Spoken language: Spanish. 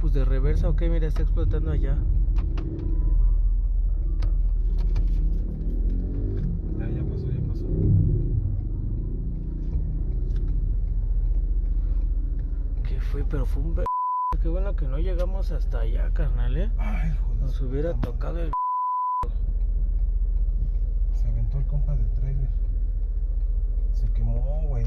pues de reversa, ok, mira, está explotando allá. Ya pasó, ya pasó. ¿Qué fue? Pero fue un... Qué bueno que no llegamos hasta allá, carnal, Ay, joder. Nos hubiera tocado el... Se aventó el compa del trailer. Se quemó, güey.